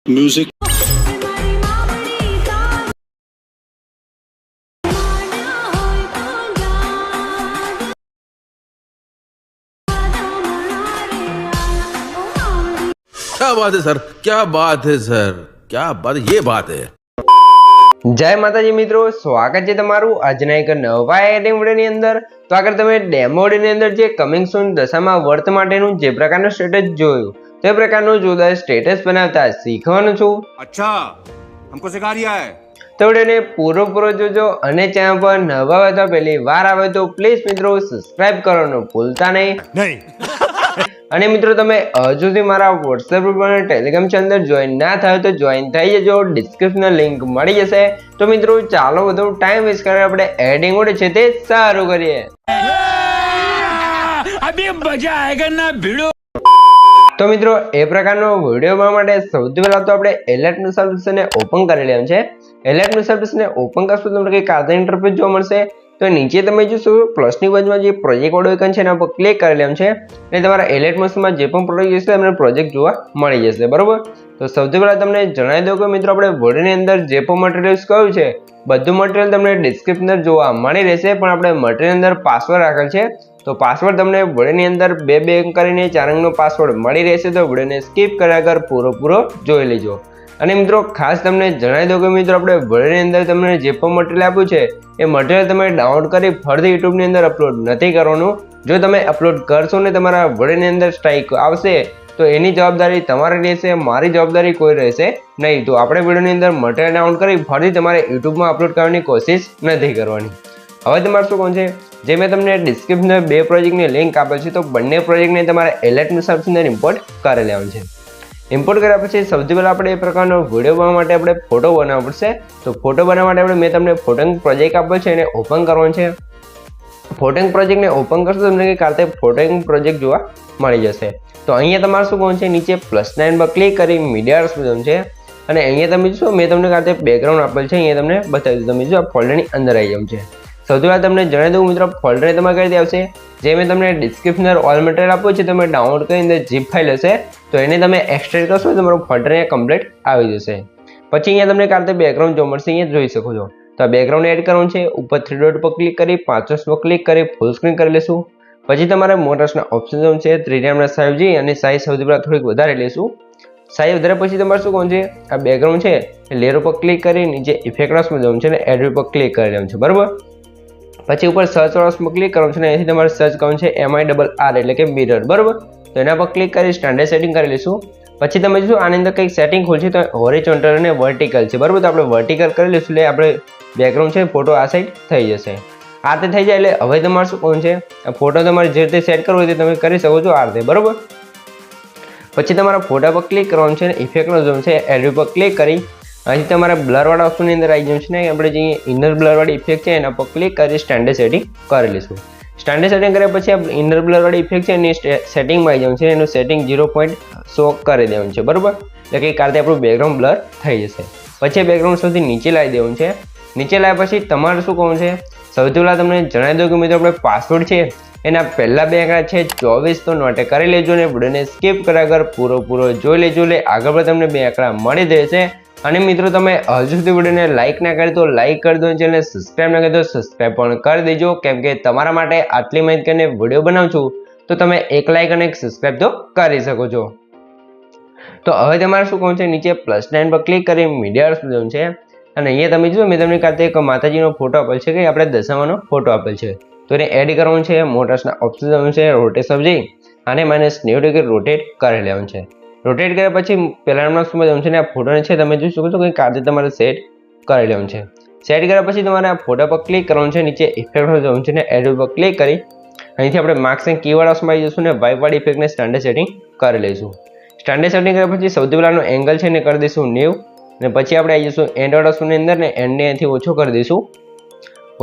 Music. क्या बात है सर, क्या बात है सर, क्या बात, ये बात है। जय माताजी मित्रों, स्वागत है तमारू આજના એક નવા એડિટિંગ વિડિયોની અંદર। તો આગળ તમે ડેમો વિડિયોની અંદર જે કમિંગ સૂન દશામાં વર્ત માટેનું જે પ્રકારનું સ્ટેટસ જોયું તે પ્રકારનું જોરદાર સ્ટેટસ બનાવતા શીખવાનું છું। अच्छा, हमको सिखा रिया है। તો વિડિયોને પૂરો જોજો અને ચેનલ પર નવા હોય તો પહેલી વાર આવે તો પ્લીઝ મિત્રો સબસ્ક્રાઇબ કરવાનું ભૂલતા નહીં। અને મિત્રો તમે હજુ સુધી મારા WhatsApp ગ્રુપ અને Telegram ચેનલ જોઈન ના થયો તો જોઈન થઈ જજો, ડિસ્ક્રિપ્શન લિંક મળી જશે। તો મિત્રો ચાલો વધુ ટાઈમ વેસ્ટ કરે આપણે એડિટિંગ ઓડે છે તે સારું કરીએ। अभी मजा आएगा ना भिड़ो। તો મિત્રો એ પ્રકારનો વિડિયો બનાવવા માટે સૌથી પહેલા તો આપણે એલર્ટ સબસ્ક્રિપ્શનને ઓપન કરી લેવાનું છે। એલર્ટ સબસ્ક્રિપ્શનને ઓપન કરશો તો તમને કંઈક આ ઇન્ટરફેસ જોવા મળશે। તો નીચે તમે જોશો પ્લસની બાજુમાં જે પ્રોજેક્ટ વાળો આઇકન છે એના પર ક્લિક કરી લેવાનું છે અને તમારા એલર્ટ મોશનમાં જે પણ પ્રોજેક્ટ હશે તમને પ્રોજેક્ટ જોવા મળી જશે, બરોબર। તો સૌથી પહેલા તમને જણાવી દઉં કે મિત્રો આપણે વિડિયોની અંદર જે પણ મટીરીયલ્સ કહ્યું છે બધું મટીરીયલ તમને ડિસ્ક્રિપ્શન જોવા મળી રહેશે, પણ આપણે મટીરીયલ અંદર પાસવર્ડ રાખેલ છે તો પાસવર્ડ તમને વિડિયોની અંદર 2 અંક કરીને 4 અંકનો પાસવર્ડ મળી રહેશે। તો વિડિયોને સ્કીપ કર્યા વગર પૂરો જોઈ લેજો। અને મિત્રો ખાસ તમને જણાવી દઉં કે મિત્રો આપણે વિડિયોની અંદર તમને જે પણ મટીરીયલ આપ્યું છે એ મટીરીયલ તમે ડાઉનલોડ કરી ફરીથી યુટ્યુબની અંદર અપલોડ નથી કરવાનું। જો તમે અપલોડ કરશો ને તમારા વિડિયોની અંદર સ્ટ્રાઇક આવશે તો એની જવાબદારી તમારી રહેશે, મારી જવાબદારી કોઈ રહેશે નહીં। તો આપણે વિડિયોની અંદર મટીરીયલ ડાઉનલોડ કરી ફરીથી તમારે યુટ્યુબમાં અપલોડ કરવાની કોશિશ નથી કરવાની। હવે તમારે શું કોણ છે જે મેં તમને ડિસ્ક્રિપ્શનમાં 2 પ્રોજેક્ટની લિંક આપેલ છે તો બંને પ્રોજેક્ટને તમારે એલર્ટ સબસ્ક્રિપ્શન ઇમ્પોર્ટ કરી લેવાનું છે। ઇમ્પોર્ટ કર્યા પછી સૌથી પહેલાં આપણે એ પ્રકારનો વિડીયો બનાવવા માટે આપણે ફોટો બનાવવો પડશે। તો ફોટો બનાવવા માટે મેં તમને ફોટોંગ પ્રોજેક્ટ આપ્યો છે એને ઓપન કરવાનો છે। ફોટોંગ પ્રોજેક્ટને ઓપન કરશો તો તમને કાલે ફોટોંગ પ્રોજેક્ટ જોવા મળી જશે। તો અહીંયા તમારે શું કરવાનું છે, નીચે +9 પર ક્લિક કરી મીડિયા બટન છે અને અહીંયા તમે જોશો મેં તમને કાલે બેકગ્રાઉન્ડ આપેલ છે, અહીંયા તમને બતાવી દઉં। તમે જો આ ફોલ્ડરની અંદર આવી જવું છે। સૌથી પહેલાં તમને જણાવી દઉં મિત્રો ફોલ્ડર તમારે કઈ રીતે આવશે, જે મેં તમને ડિસ્ક્રિપ્શન ઓલ મટીરીયલ આપ્યું છે તમે ડાઉનલોડ કરીને અંદર zip ફાઇલ હશે તો એને તમે એક્સટ્રેક્ટ કરશો તો તમારું ફોલ્ડર અહીંયા કમ્પ્લીટ આવી જશે। પછી અહીંયા તમને કાલે બેકગ્રાઉન્ડ જોવા મળશે, અહીંયા જોઈ શકો છો। તો આ બેકગ્રાઉન્ડ એડ કરવાનું છે, ઉપર 3 ડોટ પર ક્લિક કરી 5 પર ક્લિક કરી ફૂલ સ્ક્રીન કરી લેશું। પછી તમારે મોટર્સના ઓપ્શન છે 3D સાઈઝ જી અને સાઈઝ સૌથી પહેલાં થોડીક વધારે લેશું। સાઈઝ વધારે પછી તમારે શું કરવાનું છે, આ બેકગ્રાઉન્ડ છે એ લેયર ઉપર ક્લિક કરી નીચે ઇફેક્ટ્સમાં જવાનું છે અને એડ પર ક્લિક કરી લેવાનું છે, બરાબર। પછી ઉપર સર્ચ વાળા ક્લિક કરવાનું છે અને અહીંથી તમારે સર્ચ કરવાનું છે MIRR એટલે કે મિરર, બરાબર। તો એના પર ક્લિક કરી સ્ટાન્ડર્ડ સેટિંગ કરી લઈશું। પછી તમે જોશો આની અંદર કંઈક સેટિંગ ખુલશે તો હોરિઝોન્ટલ અને વર્ટિકલ છે, બરાબર। તો આપણે વર્ટિકલ કરી લઈશું એટલે આપણે બેકગ્રાઉન્ડ છે ફોટો આ સાઈડ થઈ જશે। આ રીતે થઈ જાય એટલે હવે તમારે શું કરવાનું છે, આ ફોટો તમારે જે રીતે સેટ કરવો હોય તે તમે કરી શકો છો આ રીતે, બરાબર। પછી તમારા ફોટા પર ક્લિક કરવાનું છે અને ઇફેક્ટનો ઝોન છે એડ પર ક્લિક કરી અહીંથી તમારે બ્લરવાળા ઓપ્શનની અંદર આવી જવું છે ને આપણે જે ઇનર બ્લરવાળી ઇફેક્ટ છે એના પર ક્લિક કરી સ્ટાન્ડર્ડ સેટિંગ કરી લઈશું। સ્ટાન્ડર્ડ સેટિંગ કર્યા પછી આ ઇનર બ્લરવાળી ઇફેક્ટ છે એની સેટિંગમાં આવી જવું છે, એનું સેટિંગ 0.100 કરી દેવાનું છે, બરાબર। એટલે કે કાલે આપણું બેકગ્રાઉન્ડ બ્લર થઈ જશે। પછી બેકગ્રાઉન્ડ સૌથી નીચે લાવી દેવાનું છે। નીચે લાવ્યા પછી તમારે શું કરવું છે, સૌથી પહેલાં તમને જણાવી દઉં કે મિત્રો આપણે પાસવર્ડ છે એના પહેલા 2 આંકડા છે 24 તો નોટે કરી લેજો અને વિડીયોને સ્કીપ કર્યા વગર પૂરો જોઈ લેજો એટલે આગળ પણ તમને 2 આંકડા મળી જશે। અને મિત્રો તમે હજુ સુધી વિડીયોને લાઇક ના કરી તો લાઇક કરી દો, ચેનલને સબસ્ક્રાઇબ ના કરી તો સબસ્ક્રાઇબ પણ કરી દેજો, કેમ કે તમારા માટે આટલી મહેનત કરીને વિડીયો બનાવું છું તો તમે એક લાઇક અને એક સબસ્ક્રાઇબ તો કરી શકો છો। તો હવે તમારે શું કરવાનું છે, નીચે +9 પર ક્લિક કરી મીડિયા બટન છે અને અહીંયા તમે જોશો મેં તમને કાલે એક માતાજીનો ફોટો આપેલ છે કે આપણે દશામાનો ફોટો આપેલ છે તો એને એડ કરવાનું છે। મોટર્સના ઓપ્શન છે રોટેટ સબજી અને -90 ડિગ્રી રોટેટ કરી લેવાનું છે। રોટેટ કર્યા પછી પહેલાંના શું જવાનું છે ને આ ફોટોને છે તમે જોઈ શકો છો કે કાલે તમારે સેટ કરી લેવાનું છે। સેટ કર્યા પછી તમારે આ ફોટા પર ક્લિક કરવાનું છે, નીચે ઇફેક્ટ જવાનું છે ને એડ પર ક્લિક કરી અહીંથી આપણે માર્ક્સ એન્ડ કીવર્ડ્સમાં આવી જઈશું ને વાઇપવાળી ઇફેક્ટને સ્ટાન્ડર્ડ સેટિંગ કરી લઈશું। સ્ટાન્ડર્ડ સેટિંગ કર્યા પછી સૌથી પહેલાંનો એંગલ છે ને કરી દઈશું 90 અને પછી આપણે આવી જઈશું એન્ડ ઓપ્શનની અંદર ને એન્ડને અહીંથી ઓછો કરી દઈશું।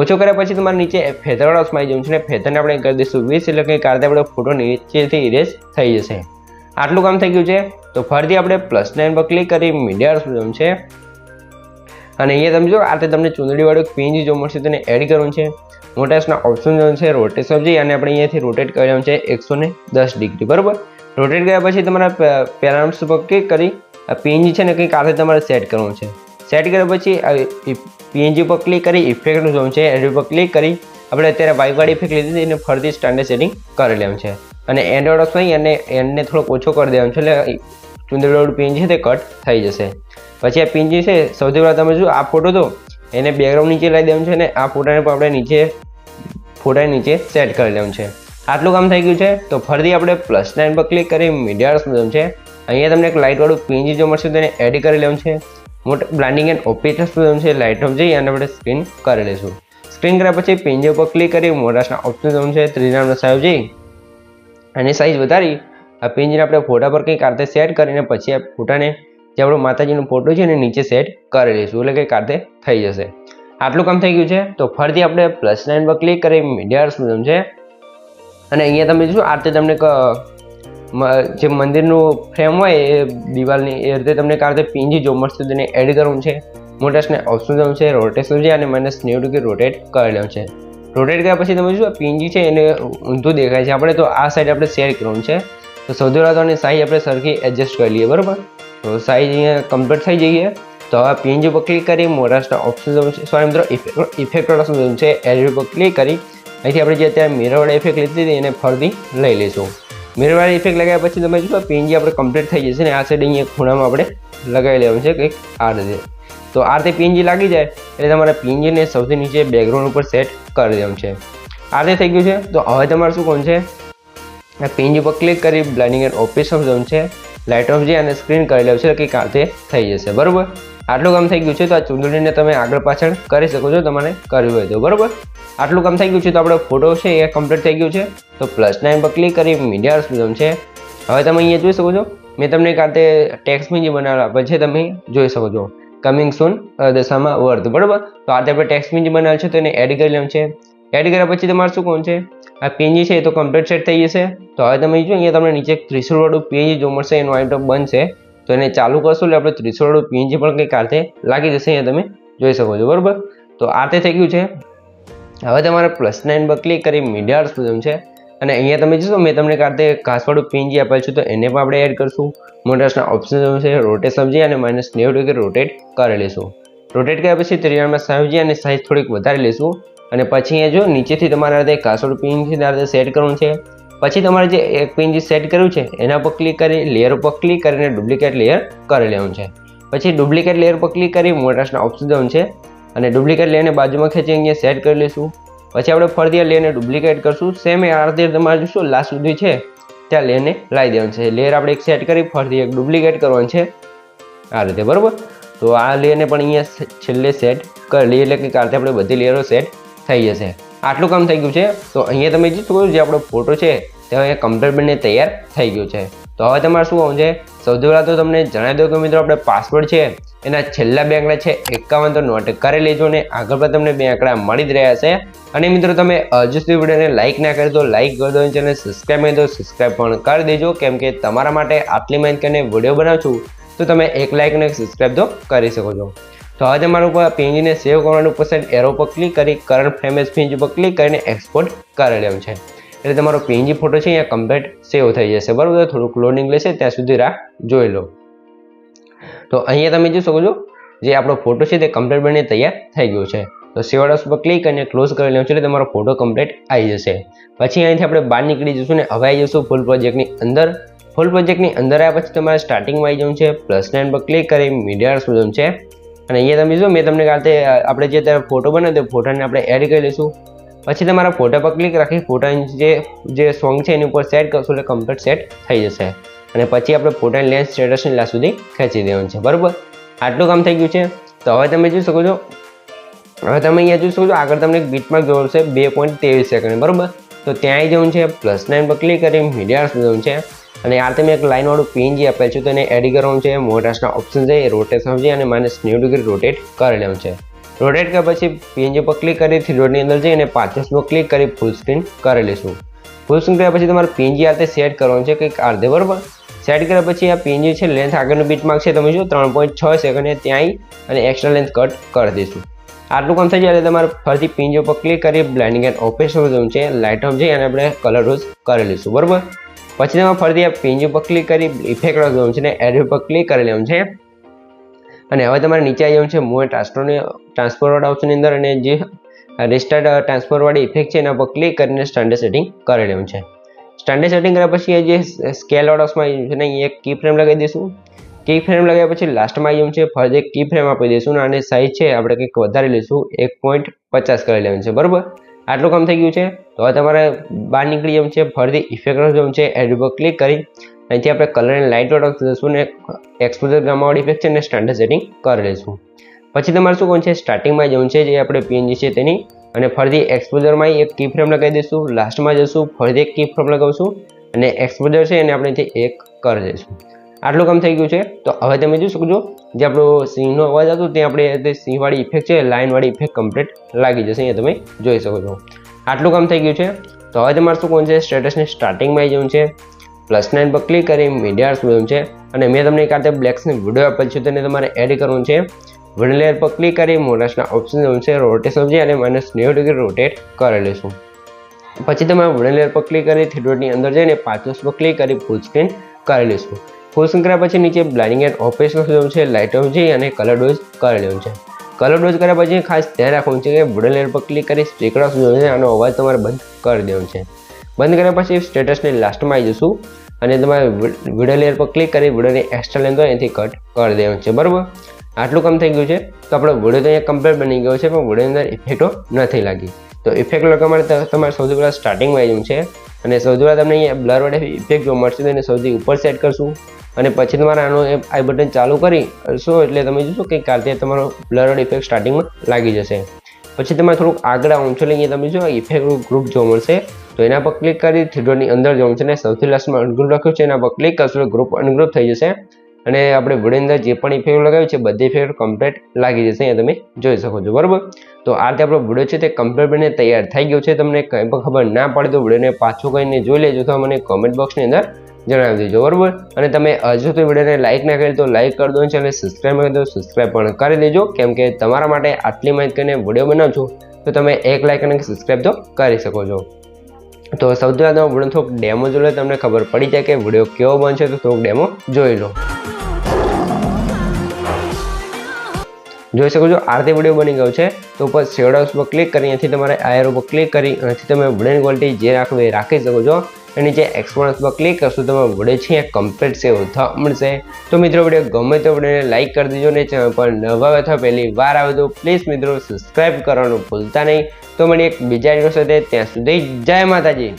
ઓછો કર્યા પછી તમારે નીચે ફેધર ઓપ્શનમાં આવી જવું છે ને ફેધરને આપણે કરી દઈશું 20 એટલે કે કાલે આપણો ફોટો નીચેથી ઇરેઝ થઈ જશે। આટલું કામ થઈ ગયું છે તો ફરીથી આપણે +9 પર ક્લિક કરી મીડિયા બટન છે અને અહીંયા તમે જો આ તમને ચૂંદડીવાળું પીંજ જોવા મળશે તેને એડ કરવાનું છે। મોટાસના ઓપ્શન છે રોટેટ સબજી અને આપણે અહીંયાથી રોટેટ કરવાનું છે 110 ડિગ્રી, બરાબર। રોટેટ કર્યા પછી તમારા પેરામીટર્સ પર ક્લિક કરી આ પીએનજી છે ને કંઈક આ રીતે તમારે સેટ કરવાનું છે. સેટ કર્યા પછી પીએનજી પર ક્લિક કરી ઇફેક્ટનું ઝોન છે એની પર ક્લિક કરી આપણે અત્યારે વાઇવાળી ઇફેક્ટ લીધી હતી એને ફરીથી સ્ટાન્ડર્ડ સેટિંગ કરી લેવાનું છે. અને એન્ડ્રોઇડ ઓપ્શન અને એન્ડને થોડોક ઓછો કરી દેવાનું છે એટલે ચુંદડીવાળું પીએનજી છે તે કટ થઈ જશે. પછી આ પીએનજી છે સૌથી પહેલાં તમે જો આ ફોટો તો એને બેકગ્રાઉન્ડ નીચે લાવી દેવાનું છે અને આ ફોટાને પણ આપણે ફોટાની નીચે સેટ કરી લેવાનું છે. આટલું કામ થઈ ગયું છે. તો ફરીથી આપણે +9 પર ક્લિક કરી મીડિયા સ્મૂથન છે. અહીંયા તમને એક લાઇટવાળું પીએનજી જો મળશે તેને એડ કરી લેવાનું છે. મોટા બ્લાન્ડિંગ એન્ડ ઓપેક સ્મૂથન છે લાઇટ ઓફ જઈ અને આપણે સ્ક્રીન કરી લઈશું. સ્ક્રીન કર્યા પછી પીએનજી પર ક્લિક કરી મોટાના ઓપ્શન છે ત્રીજાનો સાઈઝ જઈ અને સાઈઝ વધારી આ પીએનજીને આપણે ફોટા પર કંઈક આરતે સેટ કરીને પછી આ ફોટાને જે આપણો માતાજીનો ફોટો છે એને નીચે સેટ કરી લઈશું એટલે કંઈક આરતે થઈ જશે. આટલું કામ થઈ ગયું છે. તો ફરીથી આપણે +9 પર ક્લિક કરી મીડિયા સ્મૂથન છે અને અહીંયા તમે જોશો આ રીતે તમને જે મંદિરનું ફ્રેમ હોય એ દિવાલની એ રીતે તમને આ રીતે પીએનજી જો મળશે તેને એડ કરવું છે. મોટાને ઓપ્શન છે રોટેશન છે અને -90 ડિગ્રી રોટેટ કરી લેવું છે. રોટેટ કર્યા પછી તમે જોશો પીએનજી છે એને ઊંધું દેખાય છે આપણે તો આ સાઈડ આપણે શેર કરવાનું છે. તો સૌથી પહેલાં તો આની સાઈઝ આપણે સરખી એડજસ્ટ કરી લઈએ બરાબર. તો સાઈઝ અહીંયા કમ્પ્લીટ થઈ જઈએ. તો હવે પીએનજી પર ક્લિક કરી મોટાના ઓપ્શન છે સોરી મિત્રો ઇફેક્ટ ઓપ્શન છે એડિટ પર ક્લિક કરી અહીંથી આપણે જે અત્યારે મિરરવાળી ઇફેક્ટ લીધી હતી એને ફરીથી લઈ લઈશું. મિરરવાળી ઇફેક્ટ લગાવ્યા પછી તમે જોશો પીએનજી આપણે કમ્પ્લીટ થઈ જશે ને આ સાઈડ અહીંયા ખૂણામાં આપણે લગાવી લેવાનું છે કંઈક આ રીતે. તો આ રીતે પીએનજી લાગી જાય એટલે તમારે પીએનજીને સૌથી નીચે બેકગ્રાઉન્ડ ઉપર સેટ કરી દેવાનું છે. આ રીતે થઈ ગયું છે. તો હવે તમારે શું કોણ છે આ પીએનજી પર ક્લિક કરી બ્લાઇન્ડિંગ એન્ડ ઓપેક ઝોન છે લાઇટ ઓફ જે અને સ્ક્રીન કરી લેવું છે કંઈક આ રીતે થઈ જશે બરાબર. આટલું કામ થઈ ગયું છે. તો આ ચૂંદડીને તમે આગળ પાછળ કરી શકો છો તમારે કરવું હોય તો બરાબર. આટલું કામ થઈ ગયું છે. તો આપણો ફોટો છે એ કમ્પ્લીટ થઈ ગયું છે. તો +9 પર ક્લિક કરી મીડિયા સ્મૂથન છે. હવે તમે અહીંયા જોઈ શકો છો મેં તમને એક આતે ટેક્સ્ટ મેજી બનાવેલા આપેલ છે તમે જોઈ શકો છો કમિંગ સૂન દશામાં વર્ધ બરાબર. તો આતે આપણે ટેક્સ્ટ મેજી બનાવેલ છે તો એને એડ કરી લેવાનું છે. એડ કર્યા પછી તમારે શું કોણ છે આ પીએનજી છે એ તો કમ્પ્લીટ સેટ થઈ જશે. તો હવે તમે જો અહીંયા તમને નીચે ત્રિશુળવાળું પીએનજી જો મળશે એનું આઈટમ બંધ છે. તો એને ચાલુ કરશો એટલે આપણે ત્રિશુળવાળું પીએનજી પણ કંઈક આતે લાગી જશે અહીંયા તમે જોઈ શકો છો બરાબર. તો આતે થઈ ગયું છે. હવે તમારે +9 પર ક્લિક કરી મીડિયા સ્મૂથન છે અને અહીંયા તમે જોશો મેં તમને કાંતે ઘાસવાળું પીએનજી આપેલ છે તો એને પણ આપણે એડ કરશું. મોટાના ઓપ્શન છે રોટેટ સમજી અને -90 ડિગ્રી રોટેટ કરી લઈશું. રોટેટ કર્યા પછી ત્રિકોણમાં સમજી અને સાઈઝ થોડીક વધારી લઈશું અને પછી અહીંયા જો નીચેથી તમારે આ રીતે ઘાસવાળું પીએનજી આ રીતે સેટ કરવાનું છે. પછી તમારે જે એક પીએનજી સેટ કર્યું છે એના પર ક્લિક કરી લેયર ઉપર ક્લિક કરીને ડુપ્લિકેટ લેયર કરી લેવાનું છે. પછી ડુપ્લિકેટ લેયર પર ક્લિક કરી મોટાના ઓપ્શન છે અને ડુપ્લિકેટ લેયરને બાજુમાં ખેંચી અહીંયા સેટ કરી લઈશું. પછી આપણે ફરીથી આ લેયરને ડુપ્લિકેટ કરશું. સેમ આ રીતે તમારે જોશો લાસ્ટ સુધી છે ત્યાં લેયરને લાવી દેવાનું છે. લેયર આપણે એક સેટ કરી ફરીથી એક ડુપ્લિકેટ કરવાનું છે આ રીતે બરાબર. તો આ લેયરને પણ અહીંયા છેલ્લે સેટ કરી લઈએ એટલે કે આ રીતે આપણે બધી લેયરો સેટ થઈ જશે. આટલું કામ થઈ ગયું છે. તો અહીંયા તમે જોઈ શકો જે આપણો ફોટો છે તે અહીંયા કમ્પ્લીટ બનીને તૈયાર થઈ ગયો છે. તો હવે તમારે શું હોવું છે સૌથી પહેલાં તો તમને જણાવી દો કે મિત્રો આપણે પાસવર્ડ છે એના છેલ્લા 2 આંકડા છે 51 તો નોટ કરી લેજો ને આગળ પણ તમને 2 આંકડા મળી જ રહ્યા છે. અને મિત્રો તમે હજુ સુધી વિડીયોને લાઇક ના કરી તો લાઇક કરી દો ચેનલ સબસ્ક્રાઈબ નહીં તો સબસ્ક્રાઈબ પણ કરી દેજો કેમ કે તમારા માટે આટલી મહેનત કરીને વિડીયો બનાવું છું તો તમે એક લાઇક અને એક સબસ્ક્રાઈબ તો કરી શકો છો. તો હવે તમારું ઉપર પીએનજીને સેવ કરવાનું પસંદ એરો પર ક્લિક કરી કરંટ ફ્રેમ એઝ પીએનજી પર ક્લિક કરીને એક્સપોર્ટ કરી લેવાનું છે એટલે તમારો પીએનજી ફોટો છે અહીંયા કમ્પ્લીટ સેવ થઈ જશે બરાબર. થોડુંક લોડિંગ લેશે ત્યાં સુધી રાહ જોઈ લો. તો અહીંયા તમે જોઈ શકો છો જે આપણો ફોટો છે તે કમ્પ્લીટ બનીને તૈયાર થઈ ગયો છે. તો સેવ ઓપ્શન પર ક્લિક કરીને ક્લોઝ કરી લેવાનું છે એટલે તમારો ફોટો કમ્પ્લીટ આવી જશે. પછી અહીંથી આપણે બહાર નીકળી જઈશું ને હવે આવી જઈશું ફૂલ પ્રોજેક્ટની અંદર. ફૂલ પ્રોજેક્ટની અંદર આવ્યા પછી તમારે સ્ટાર્ટિંગમાં આવી જવું છે +9 પર ક્લિક કરી મીડિયા સ્મૂથન છે અને અહીંયા તમે જો મેં તમને કાલે આપણે જે અત્યારે ફોટો બનાવ્યો તે ફોટાને આપણે એડ કરી લઈશું. પછી તમારા ફોટા પર ક્લિક રાખી ફોટાની જે સોંગ છે એની ઉપર સેટ કરશો એટલે કમ્પ્લીટ સેટ થઈ જશે અને પછી આપણે ફોટાની લેન્થ સ્ટેટસની લાસ્ટ સુધી ખેંચી દેવાનું છે બરાબર. આટલું કામ થઈ ગયું છે. તો હવે તમે જોઈ શકો છો હવે તમે અહીંયા જોઈ શકો છો આગળ તમને એક બીટમાર્ક જોવા મળશે 2.23 સેકન્ડ બરાબર. તો ત્યાં આવી જવું છે +9 પર ક્લિક કરી મીડિયા સ્મૂથન છે અને આ તમે એક લાઇનવાળું પીએનજી આપેલ છે તો એને એડ કરવાનું છે. મોટાના ઓપ્શન છે રોટેટ સમજી અને -90 ડિગ્રી રોટેટ કરી લેવાનું છે. રોટેટ કર્યા પછી પીએનજી પર ક્લિક કરી થ્રીડોટની અંદર જઈને 50 પર ક્લિક કરી ફૂલ સ્ક્રીન કરી લઈશું. ફૂલ સ્ક્રીન કર્યા પછી તમારે પીએનજી આ રીતે સેટ કરવાનું છે કંઈક આ રીતે બરાબર. સેટ કર્યા પછી આ પીએનજી છે લેન્થ આગળનું બીટમાર્ક છે તમે જો 3.6 સેકન્ડ ત્યાં આવી અને એક્સ્ટ્રા લેન્થ કટ કરી દઈશું. આટલું કામ થઈ જાય એટલે તમારે ફરીથી પીએનજી ઉપર ક્લિક કરી બ્લાઇન્ડિંગ એન્ડ ઓપેક છે લાઇટ ઓફ જઈ અને આપણે કલર રોઝ કરી લઈશું બરાબર. પછી તમારે ફરીથી આ PNG પર ક્લિક કરી ઇફેક્ટ જોવાનું છે ને એડિટ પર ક્લિક કરી લેવાનું છે અને હવે તમારે નીચે આવી જવાનું છે મૂવ ટ્રાન્સફર વાળા ઓપ્શનની અંદર અને જે રિસ્ટાર્ટ ટ્રાન્સફર વાળી ઇફેક્ટ છે એના પર ક્લિક કરીને સ્ટાન્ડર્ડ સેટિંગ કરી લેવાનું છે. સ્ટાન્ડર્ડ સેટિંગ કર્યા પછી જે સ્કેલ વાળામાં આવી છે ને અહીં એક કી ફ્રેમ લગાવી દઈશું. કી ફ્રેમ લગાવ્યા પછી લાસ્ટમાં આવી જવાનું છે ફરીથી એક કી ફ્રેમ આપી દઈશું અને સાઈઝ છે આપણે કંઈક વધારી લઈશું 1.50 કરી લેવાનું છે. બરાબર, આટલું કામ થઈ ગયું છે. તો હવે તમારે બહાર નીકળી જવાનું છે, ફરીથી ઇફેક્ટ જવાનું છે, એડ પર ક્લિક કરી અહીંથી આપણે કલર એન્ડ લાઇટ વાળો જઈશું ને એક્સપોઝર ગામા વાળી ઇફેક્ટ છે ને સ્ટાન્ડર્ડ સેટિંગ કરી લઈશું. પછી તમારે શું કરવાનું છે, સ્ટાર્ટિંગમાં જવાનું છે જે આપણે PNG છે તેની અને ફરીથી એક્સપોઝરમાં એક કી ફ્રેમ લગાવી દઈશું. લાસ્ટમાં જઈશું, ફરીથી એક કી ફ્રેમ લગાવશું અને એક્સપોઝર છે એને આપણે અહીંથી એક કરી દઈશું. આટલું કામ થઈ ગયું છે. તો હવે તમે જોઈ શકો છો જે આપણો સિંહનો અવાજ હતો ત્યાં આપણે સિંહવાળી ઇફેક્ટ છે, લાઇનવાળી ઇફેક્ટ કમ્પ્લીટ લાગી જશે. અહીંયા તમે જોઈ શકો છો. આટલું કામ થઈ ગયું છે. તો હવે તમારે શું કરવાનું છે, સ્ટેટસની સ્ટાર્ટિંગમાં આવી જવાનું છે, +9 પર ક્લિક કરી મીડિયા જોવાનું છે અને મેં તમને એક આ બ્લેક્સની વિડીયો આપેલ છે તેને તમારે એડ કરવાનું છે. વિડીયો લેયર પર ક્લિક કરી મોડસના ઓપ્શન જવાનું છે, રોટેશન છે અને -90 ડિગ્રી રોટેટ કરી લઈશું. પછી તમારે વિડીયો લેયર પર ક્લિક કરી થિયેટરની અંદર જઈને 5 પર ક્લિક કરી ફૂલ સ્ક્રીન કરી લઈશું. ફૂલ સ્ક્રીન કર્યા પછી નીચે બ્લાઇન્ડિંગ એન્ડ ઓપરેશન જવાનું છે, લાઇટ ઓફ જઈ અને કલર ડોઝ કરી લેવાનું છે. કલર ડોઝ કર્યા પછી ખાસ ધ્યાન રાખવાનું છે કે વિડીયો લેયર પર ક્લિક કરી સ્પીકર જવાનું છે, આનો અવાજ તમારે બંધ કરી દેવાનો છે. બંધ કર્યા પછી સ્ટેટસની લાસ્ટમાં આવી જશું અને તમારે વિડીયો લેયર પર ક્લિક કરી વિડીયોની એક્સ્ટ્રા લેન્થ હોય એનાથી કટ કરી દેવાનું છે. બરાબર, આટલું કામ થઈ ગયું છે. તો આપણો વિડીયો તો અહીંયા કમ્પ્લીટ બની ગયો છે પણ વિડીયોની અંદર ઇફેક્ટો નથી લાગી. તો ઇફેક્ટ લગાવવા માટે તમારે સૌથી પહેલાં સ્ટાર્ટિંગમાં આવી જવું છે અને સૌથી પહેલાં તમને અહીંયા બ્લર વાળી ઇફેક્ટ જોવા મળશે તો એને સૌથી ઉપર સેટ કરશું અને પછી તમારે આનો આઈ બટન ચાલુ કરીશું એટલે તમે જોશો કે કાલથી તમારો બ્લર વાળી ઇફેક્ટ સ્ટાર્ટિંગમાં લાગી જશે. પછી તમારે થોડુંક આગળ આવવાનું છે એટલે તમે જો ઇફેક્ટ ગ્રુપ જોવા મળશે તો એના પર ક્લિક કરી થિયેટરની અંદર જવાનું છે અને સૌથી લાસ્ટમાં અનગ્રુપ લખ્યું છે એના પર ક્લિક કરશો ગ્રુપ અનગ્રુપ થઈ જશે અને આપણે વિડીયો અંદર જે પણ ઇફેક્ટ લગાવ્યું છે બધી ઇફેક્ટ કમ્પ્લીટ લાગી જશે. અહીંયા તમે જોઈ શકો છો. બરાબર, તો આ રીતે આપણો વિડીયો છે તે કમ્પ્લીટ બનીને તૈયાર થઈ ગયો છે. તમને કંઈ પણ ખબર ના પડે તો વિડીયોને પાછું કરીને જોઈ લેજો તો મને કોમેન્ટ બોક્સની અંદર જણાવી દેજો. બરાબર, અને તમે હજુ તો વિડીયોને લાઇક ના કરી તો લાઇક કરી દો અને સબસ્ક્રાઈબ કરી દો સબસ્ક્રાઈબ પણ કરી દેજો કેમ કે તમારા માટે આટલી માહિતી કરીને વિડીયો બનાવું છું તો તમે એક લાઇક અને સબસ્ક્રાઈબ તો કરી શકો છો. તો સૌથી પહેલાં તમે વિડીયો થોડુંક ડેમો જોઈ લો, તમને ખબર પડી જાય કે વિડીયો કેવો બનશે તો થોડુંક ડેમો જોઈ લો. જોઈ શકો છો આ રીતે વિડીયો બની ગયો છે. તો ઉપર શેડોઝ પર ક્લિક કરી અહીંથી તમારે આયર ઉપર ક્લિક કરી અહીંથી તમે વિડીયોની ક્વોલિટી જે રાખવી એ રાખી શકો છો અને નીચે એક્સપોર્ટ પર ક્લિક કરશો તો વિડીયો છે કમ્પ્લીટ સેવ થવા મળશે. તો મિત્રો વિડીયો ગમે તો વિડીયોને લાઇક કરી દેજો ને ચેનલ પર નવા અથવા પહેલી વાર આવે તો પ્લીઝ મિત્રો સબસ્ક્રાઈબ કરવાનું ભૂલતા નહીં. તો મળીએ એક બીજા વિડીયો સાથે, ત્યાં સુધી જય માતાજી.